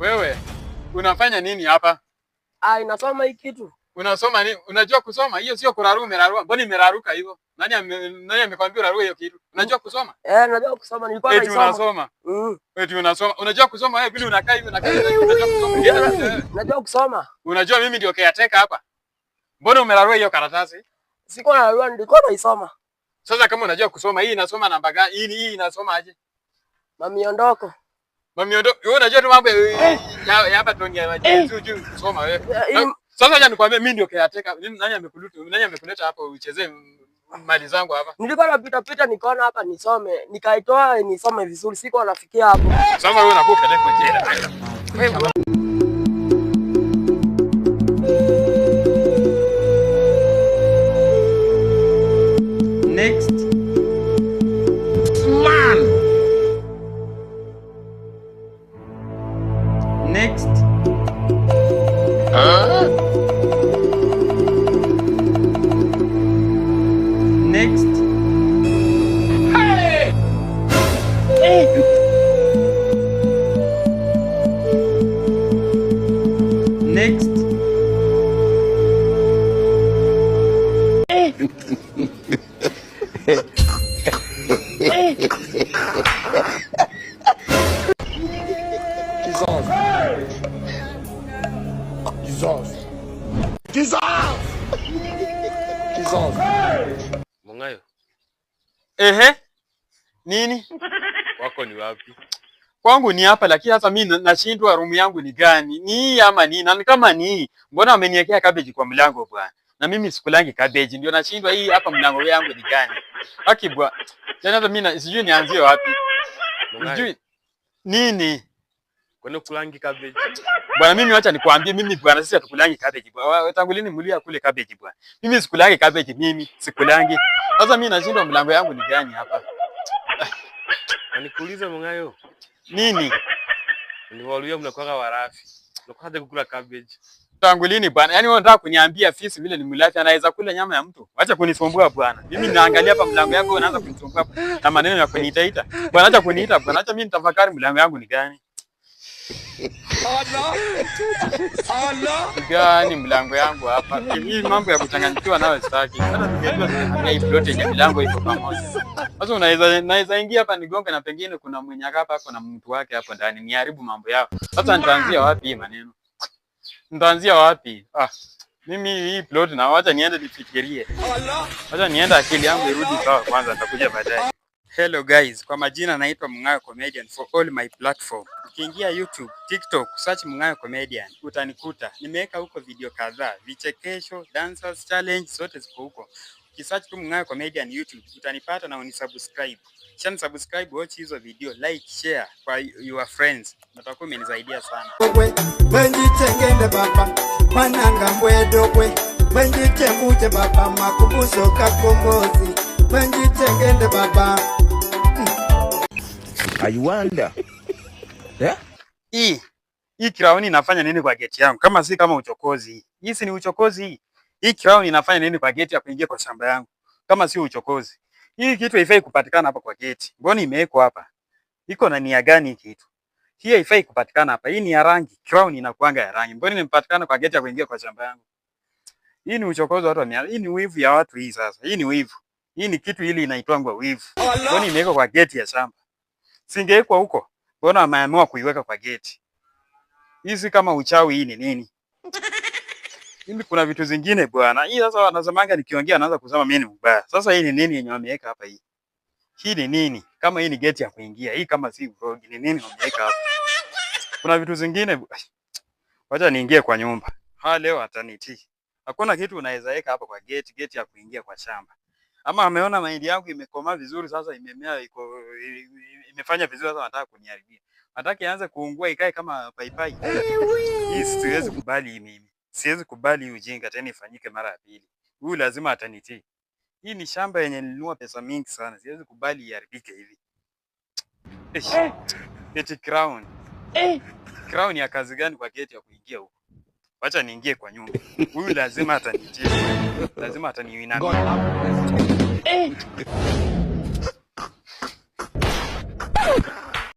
Wewe unafanya nini hapa? Inasoma hii kitu. Unasoma nini? Unajua kusoma? Hiyo sio kuraru merarua. Mbona imeraruka hivyo? Nani amekwambia uraru hiyo kitu? Unajua kusoma? Najua kusoma. Nilikuwa naisoma. Unasoma? Eti unasoma. Unajua kusoma wewe vile unakaa hivi na kazi unajua kusoma. Najua kusoma. Unajua mimi ndio caretaker hapa. Mbona umerarua hiyo karatasi? Sikuwa nararua, nilikuwa naisoma. Sasa kama unajua kusoma, hii inasoma namba gani? Hii inasoma aje? Mamiondoko. Mamiondoko. Wewe unajua tu mambo ya hapa dunia juu kusoma wewe. Sasa acha nikwambie mimi ndio caretaker. Nani amekuleta hapa uchezee mali zangu hapa? Nilikuwa napita nikaona hapa nisome, nikaitoa nisome vizuri, siko nafikia hapo. Sasa wewe unakupeleka jela. Wewe next man. Next. Next. Hey. Next. Jesus. Mungayo. Nini? Wako ni wapi? Kwangu ni hapa, lakini sasa mimi nashindwa room yangu ni gani? Ni hii ama ni? Na kama ni, mbona ameniwekea cabbage kwa mlango bwana? Na mimi sikulangi cabbage, ndio nashindwa hii hapa mlango yangu ni gani? Haki bwana. Tena mimi sijui nianzie wapi. Sijui nini? Kwani kulangi cabbage? Bwana mimi acha nikwambie mimi bwana sisi hatukulangi cabbage bwana. Tangu lini mlia kule cabbage bwana? Mimi sikulangi cabbage mimi, sikulangi. Sasa mimi nashindwa mlango yangu ni gani hapa? Nikuulize Mungayo. Nini? Niwaluia mnakuwa warafi. Unakuja kukula cabbage. Tangu lini bwana? Yaani wewe unataka kuniambia fisi vile ni mlafi anaweza kula nyama ya mtu? Acha kunisumbua bwana. Mimi naangalia hapa mlango yako unaanza kunisumbua na maneno ya kuniita. Bwana acha kuniita bwana. Acha mimi nitafakari mlango yangu ni gani? Allah. Gani mlango yangu hapa? Hii mambo ya kuchanganyikiwa nayo sitaki. Hata ningejua hii plot ya milango iko pamoja. Sasa unaweza ingia hapa nigonge na pengine kuna mwenye hapa hapo na mtu wake hapo ndani. Niharibu mambo yao. Sasa nitaanzia wapi hii maneno? Nitaanzia wapi? Mimi hii plot na wacha niende nifikirie. Wacha niende akili yangu irudi sawa kwanza nitakuja baadaye. Hello guys, kwa majina naitwa Mungayo Comedian for all my platform. Ukiingia YouTube, TikTok, search Mungayo Comedian, utanikuta. Nimeweka huko video kadhaa, vichekesho, dancers challenge, zote ziko huko. Ukisearch tu Mungayo Comedian YouTube, utanipata na unisubscribe. Kisha subscribe, watch hizo video, like, share kwa your friends. Natakuwa umenisaidia sana. Wenjitengende baba, mananga mbwedokwe. Wenjitembuje baba, makumbusho kakombozi. Wenjitengende baba. I wonder. Yeah? Hii crown inafanya nini kwa geti yangu? Kama si kama uchokozi. Hii si ni uchokozi hii. Hii crown inafanya nini kwa geti ya kuingia kwa shamba yangu? Kama si uchokozi. Hii kitu haifai kupatikana hapa kwa geti. Mbona imewekwa hapa? Iko na nia gani hii kitu? Hii haifai kupatikana hapa. Hii ni ya rangi. Crown inakuanga ya rangi. Mbona imepatikana kwa geti ya kuingia kwa shamba yangu? Hii ni uchokozi wa watu. Hii ni wivu ya watu hii sasa. Hii ni wivu. Hii ni kitu hili inaitwangwa wivu. Mbona imewekwa kwa geti ya shamba? Singewekwa huko. Mbona ameamua kuiweka kwa geti? Hii si kama uchawi, hii ni nini? Mimi kuna vitu zingine bwana. Hii sasa wanasemanga nikiongea anaanza kusema mimi ni mbaya. Sasa hii ni nini yenye wameweka hapa hii? Hii ni nini? Kama hii ni geti ya kuingia, hii kama si vlog ni nini wameweka hapa? Kuna vitu zingine. Wacha niingie kwa nyumba. Leo atanitii. Hakuna kitu unaweza weka hapa kwa geti ya kuingia kwa shamba. Ama ameona mahindi yangu imekomaa vizuri sasa imemea imefanya vizuri sasa anataka kuniharibia. Nataka ianze kuungua ikae kama paipai. Hii siwezi kubali mimi. Siwezi kubali ujinga tena ifanyike mara ya pili. Huyu lazima atanitii. Hii ni shamba yenye nilinunua pesa mingi sana. Siwezi kubali iharibike hivi. Eti crown. Crown ya kazi gani kwa geti ya kuingia huko? Wacha niingie kwa nyumba. Huyu lazima atanitii. Lazima ataniwinamia.